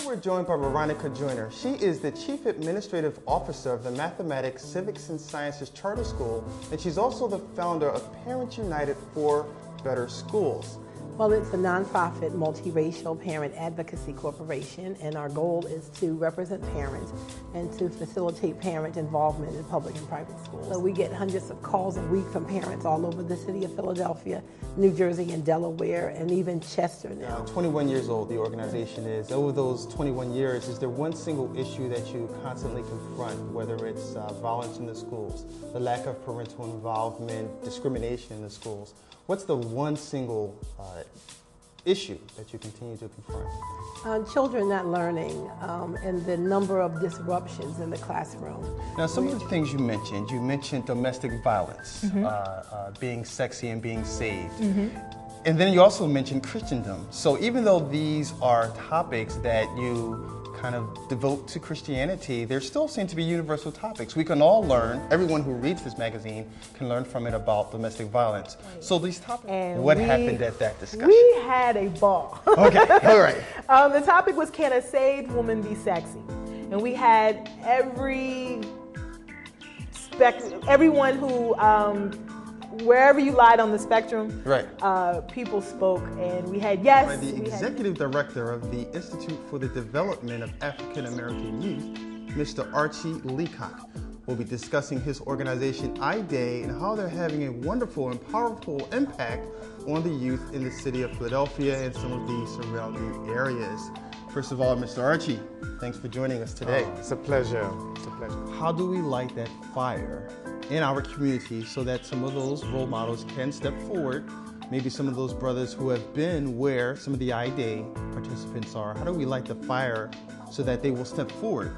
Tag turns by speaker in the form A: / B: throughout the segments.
A: We're joined by Veronica Joyner. She is the Chief Administrative Officer of the Mathematics, Civics, and Sciences Charter School, and she's also the founder of Parents United for Better Schools.
B: Well, it's a nonprofit multiracial parent advocacy corporation, and our goal is to represent parents and to facilitate parent involvement in public and private schools. So we get hundreds of calls a week from parents all over the city of Philadelphia, New Jersey, and Delaware, and even Chester now.
A: 21 years old, the organization is. Over those 21 years, is there one single issue that you constantly confront, whether it's violence in the schools, the lack of parental involvement, discrimination in the schools? What's the one single issue that you continue to confront?
B: Children not learning and the number of disruptions in the classroom.
A: Now, some of the things you mentioned domestic violence, being sexy and being saved. And then you also mentioned Christendom. So even though these are topics that you kind of devote to Christianity, there still seem to be universal topics. We can all learn, everyone who reads this magazine can learn from it about domestic violence. Right. So these topics, what happened at that discussion?
C: We had a ball.
A: Okay, all right.
C: The topic was, can a saved woman be sexy? And we had everyone who, wherever you lied on the spectrum,
A: right.
C: People spoke, and we had yes.
A: Right, the executive director of the Institute for the Development of African American Youth, Mr. Archie Leacock, will be discussing his organization iDay and how they're having a wonderful and powerful impact on the youth in the city of Philadelphia and some of the surrounding areas. First of all, Mr. Archie, thanks for joining us today.
D: Oh, it's a pleasure. It's a pleasure.
A: How do we light that fire in our community so that some of those role models can step forward, maybe some of those brothers who have been where some of the iDay participants are? How do we light the fire so that they will step forward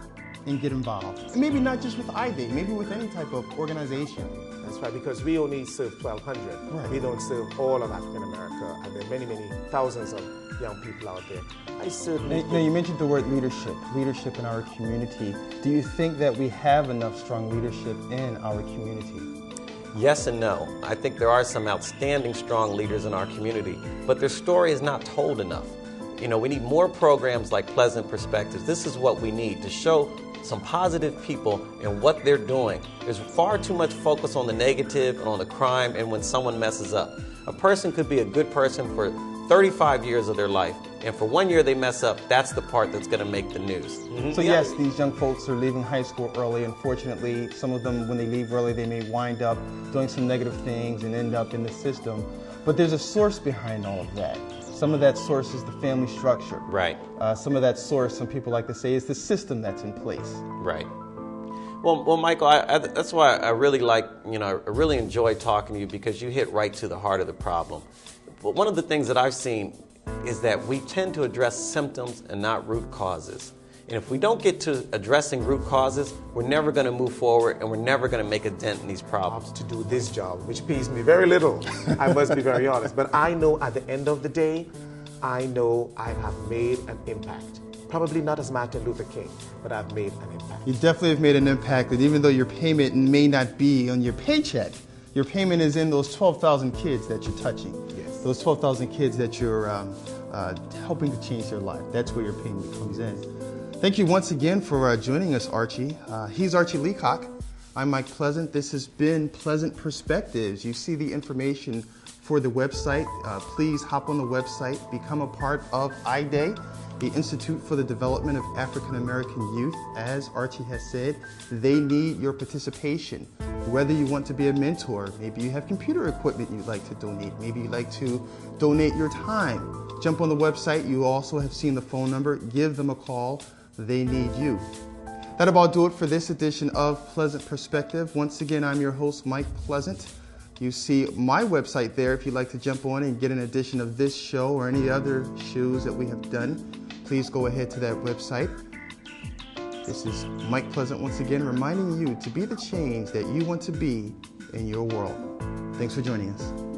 A: and get involved? And maybe not just with iDay, maybe with any type of organization.
D: That's right, because we only serve 1,200.
A: Right.
D: We don't serve all of African America, and there are many, many thousands of young people out there. I certainly.
A: Now, you mentioned the word leadership in our community. Do you think that we have enough strong leadership in our community?
E: Yes and no. I think there are some outstanding strong leaders in our community, but their story is not told enough. You know, we need more programs like Pleasant Perspectives. This is what we need to show some positive people and what they're doing. There's far too much focus on the negative and on the crime and when someone messes up. A person could be a good person for 35 years of their life, and for 1 year they mess up, that's the part that's going to make the news.
A: So yes, these young folks are leaving high school early. Unfortunately, some of them, when they leave early, they may wind up doing some negative things and end up in the system. But there's a source behind all of that. Some of that source is the family structure.
E: Right.
A: Some of that source, some people like to say, is the system that's in place.
E: Right. Well, Michael, that's why I really I really enjoy talking to you, because you hit right to the heart of the problem. But one of the things that I've seen is that we tend to address symptoms and not root causes. And if we don't get to addressing root causes, we're never going to move forward, and we're never going to make a dent in these problems.
D: To do this job, which pays me very little, I must be very honest. But I know at the end of the day, I know I have made an impact. Probably not as Martin Luther King, but I've made an impact.
A: You definitely have made an impact, and even though your payment may not be on your paycheck, your payment is in those 12,000 kids that you're touching.
D: Yes.
A: Those 12,000 kids that you're helping to change their life. That's where your payment comes in. Thank you once again for joining us, Archie. He's Archie Leacock. I'm Mike Pleasant. This has been Pleasant Perspectives. You see the information for the website. Please hop on the website, become a part of iDay, the Institute for the Development of African American Youth. As Archie has said, they need your participation. Whether you want to be a mentor, maybe you have computer equipment you'd like to donate, maybe you'd like to donate your time. Jump on the website. You also have seen the phone number. Give them a call. They need you. That'll about do it for this edition of Pleasant Perspective. Once again, I'm your host, Mike Pleasant. You see my website there if you'd like to jump on and get an edition of this show or any other shows that we have done. Please go ahead to that website. This is Mike Pleasant once again reminding you to be the change that you want to be in your world. Thanks for joining us.